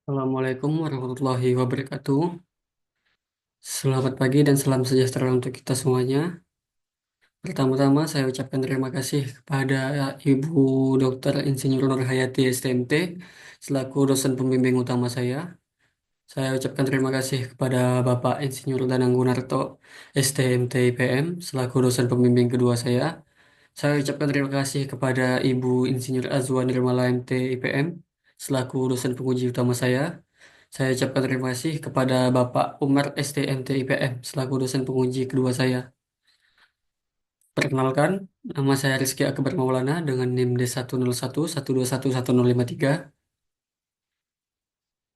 Assalamualaikum warahmatullahi wabarakatuh. Selamat pagi dan salam sejahtera untuk kita semuanya. Pertama-tama saya ucapkan terima kasih kepada Ibu Dr. Insinyur Nur Hayati STMT selaku dosen pembimbing utama saya. Saya ucapkan terima kasih kepada Bapak Insinyur Danang Gunarto STMT IPM selaku dosen pembimbing kedua saya. Saya ucapkan terima kasih kepada Ibu Insinyur Azwan Nirmala MT IPM selaku dosen penguji utama saya. Saya ucapkan terima kasih kepada Bapak Umar STMT IPM selaku dosen penguji kedua saya. Perkenalkan, nama saya Rizky Akbar Maulana dengan NIM D10112111053.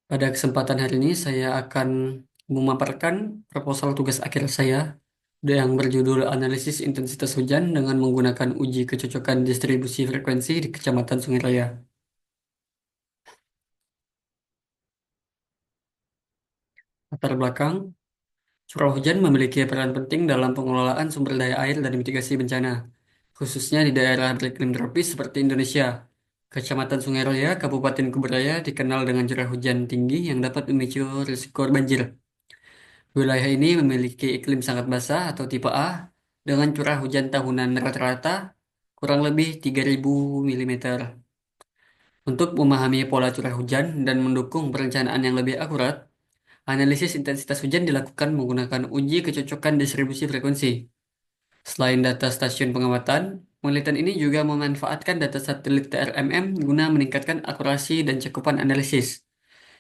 Pada kesempatan hari ini saya akan memaparkan proposal tugas akhir saya yang berjudul Analisis Intensitas Hujan dengan menggunakan uji kecocokan distribusi frekuensi di Kecamatan Sungai Raya. Latar belakang, curah hujan memiliki peran penting dalam pengelolaan sumber daya air dan mitigasi bencana, khususnya di daerah beriklim tropis seperti Indonesia. Kecamatan Sungai Raya, Kabupaten Kuburaya dikenal dengan curah hujan tinggi yang dapat memicu risiko banjir. Wilayah ini memiliki iklim sangat basah atau tipe A dengan curah hujan tahunan rata-rata kurang lebih 3.000 mm. Untuk memahami pola curah hujan dan mendukung perencanaan yang lebih akurat, analisis intensitas hujan dilakukan menggunakan uji kecocokan distribusi frekuensi. Selain data stasiun pengamatan, penelitian ini juga memanfaatkan data satelit TRMM guna meningkatkan akurasi dan cakupan analisis.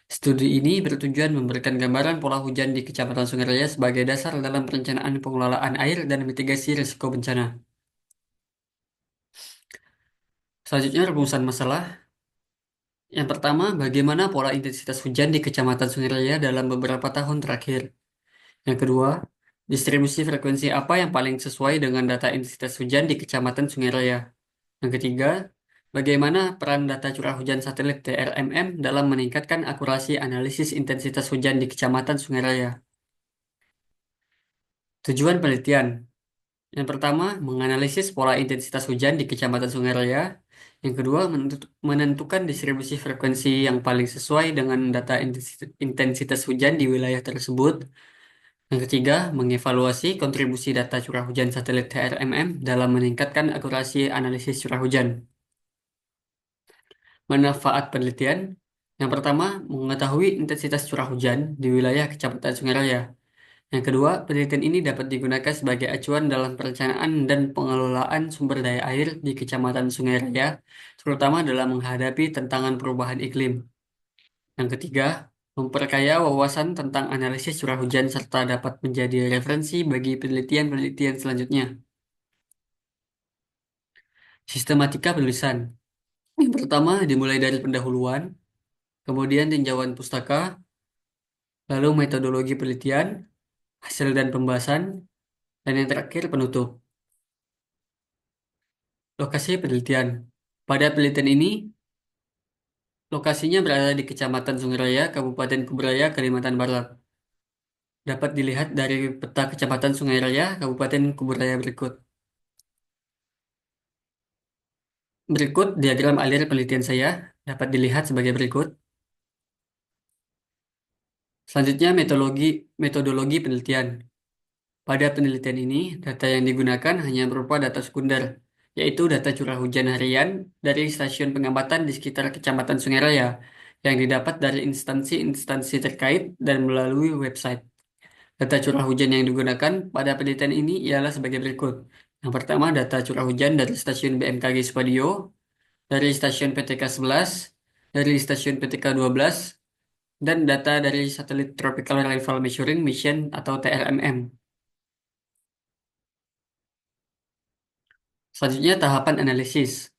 Studi ini bertujuan memberikan gambaran pola hujan di Kecamatan Sungai Raya sebagai dasar dalam perencanaan pengelolaan air dan mitigasi risiko bencana. Selanjutnya, rumusan masalah. Yang pertama, bagaimana pola intensitas hujan di Kecamatan Sungai Raya dalam beberapa tahun terakhir? Yang kedua, distribusi frekuensi apa yang paling sesuai dengan data intensitas hujan di Kecamatan Sungai Raya? Yang ketiga, bagaimana peran data curah hujan satelit TRMM dalam meningkatkan akurasi analisis intensitas hujan di Kecamatan Sungai Raya? Tujuan penelitian. Yang pertama, menganalisis pola intensitas hujan di Kecamatan Sungai Raya. Yang kedua, menentukan distribusi frekuensi yang paling sesuai dengan data intensitas hujan di wilayah tersebut. Yang ketiga, mengevaluasi kontribusi data curah hujan satelit TRMM dalam meningkatkan akurasi analisis curah hujan. Manfaat penelitian. Yang pertama, mengetahui intensitas curah hujan di wilayah Kecamatan Sungai Raya. Yang kedua, penelitian ini dapat digunakan sebagai acuan dalam perencanaan dan pengelolaan sumber daya air di Kecamatan Sungai Raya, terutama dalam menghadapi tantangan perubahan iklim. Yang ketiga, memperkaya wawasan tentang analisis curah hujan serta dapat menjadi referensi bagi penelitian-penelitian selanjutnya. Sistematika penulisan. Yang pertama dimulai dari pendahuluan, kemudian tinjauan pustaka, lalu metodologi penelitian, hasil dan pembahasan, dan yang terakhir penutup. Lokasi penelitian. Pada penelitian ini, lokasinya berada di Kecamatan Sungai Raya, Kabupaten Kuburaya, Kalimantan Barat. Dapat dilihat dari peta Kecamatan Sungai Raya, Kabupaten Kuburaya berikut. Berikut diagram alir penelitian saya dapat dilihat sebagai berikut. Selanjutnya metodologi penelitian. Pada penelitian ini, data yang digunakan hanya berupa data sekunder, yaitu data curah hujan harian dari stasiun pengamatan di sekitar Kecamatan Sungai Raya yang didapat dari instansi-instansi terkait dan melalui website. Data curah hujan yang digunakan pada penelitian ini ialah sebagai berikut. Yang pertama, data curah hujan dari stasiun BMKG Spadio, dari stasiun PTK 11, dari stasiun PTK 12, dan data dari satelit Tropical Rainfall Measuring Mission atau TRMM. Selanjutnya, tahapan analisis.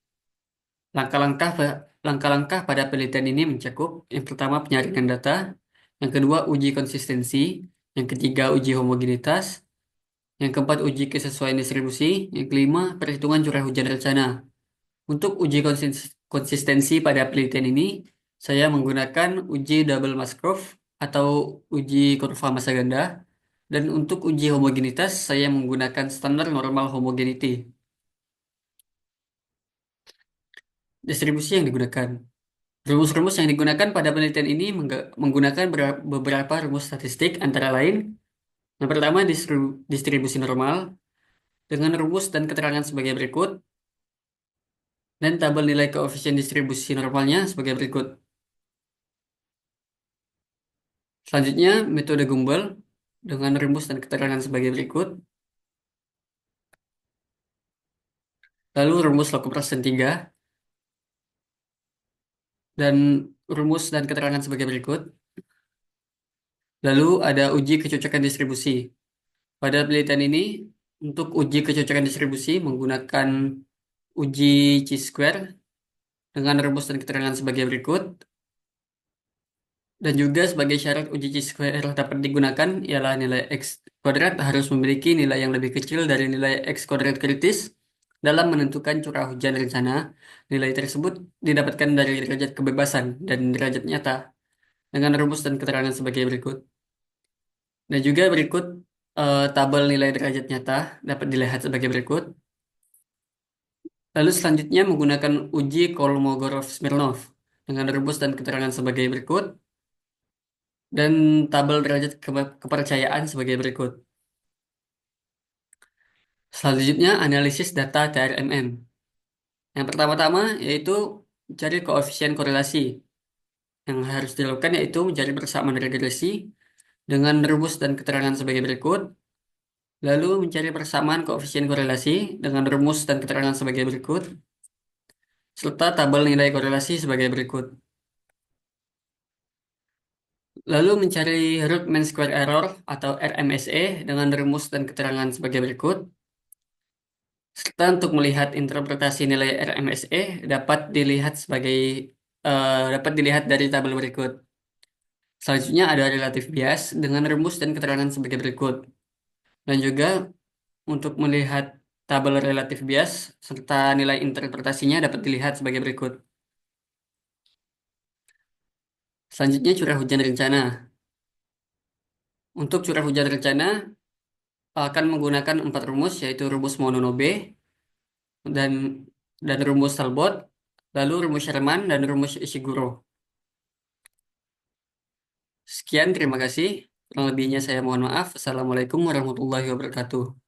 Langkah-langkah langkah-langkah pada penelitian ini mencakup yang pertama penyaringan data, yang kedua uji konsistensi, yang ketiga uji homogenitas, yang keempat uji kesesuaian distribusi, yang kelima perhitungan curah hujan rencana. Untuk uji konsistensi pada penelitian ini, saya menggunakan uji double Mascroft atau uji kurva massa ganda, dan untuk uji homogenitas saya menggunakan standar normal homogeneity. Distribusi yang digunakan. Rumus-rumus yang digunakan pada penelitian ini menggunakan beberapa rumus statistik, antara lain yang pertama distribusi normal dengan rumus dan keterangan sebagai berikut, dan tabel nilai koefisien distribusi normalnya sebagai berikut. Selanjutnya, metode Gumbel dengan rumus dan keterangan sebagai berikut, lalu rumus Loku-Prashen 3 dan rumus dan keterangan sebagai berikut. Lalu ada uji kecocokan distribusi. Pada penelitian ini, untuk uji kecocokan distribusi menggunakan uji chi-square dengan rumus dan keterangan sebagai berikut. Dan juga sebagai syarat uji chi-square dapat digunakan ialah nilai x kuadrat harus memiliki nilai yang lebih kecil dari nilai x kuadrat kritis dalam menentukan curah hujan rencana. Nilai tersebut didapatkan dari derajat kebebasan dan derajat nyata dengan rumus dan keterangan sebagai berikut. Dan juga berikut tabel nilai derajat nyata dapat dilihat sebagai berikut. Lalu selanjutnya menggunakan uji Kolmogorov-Smirnov dengan rumus dan keterangan sebagai berikut dan tabel derajat kepercayaan sebagai berikut. Selanjutnya analisis data TRMM. Yang pertama-tama yaitu mencari koefisien korelasi. Yang harus dilakukan yaitu mencari persamaan regresi dengan rumus dan keterangan sebagai berikut. Lalu mencari persamaan koefisien korelasi dengan rumus dan keterangan sebagai berikut, serta tabel nilai korelasi sebagai berikut. Lalu mencari root mean square error atau RMSE dengan rumus dan keterangan sebagai berikut. Serta untuk melihat interpretasi nilai RMSE dapat dilihat dari tabel berikut. Selanjutnya ada relatif bias dengan rumus dan keterangan sebagai berikut. Dan juga untuk melihat tabel relatif bias serta nilai interpretasinya dapat dilihat sebagai berikut. Selanjutnya curah hujan rencana. Untuk curah hujan rencana akan menggunakan 4 rumus, yaitu rumus Mononobe dan rumus Talbot, lalu rumus Sherman dan rumus Ishiguro. Sekian, terima kasih. Kurang lebihnya saya mohon maaf. Assalamualaikum warahmatullahi wabarakatuh.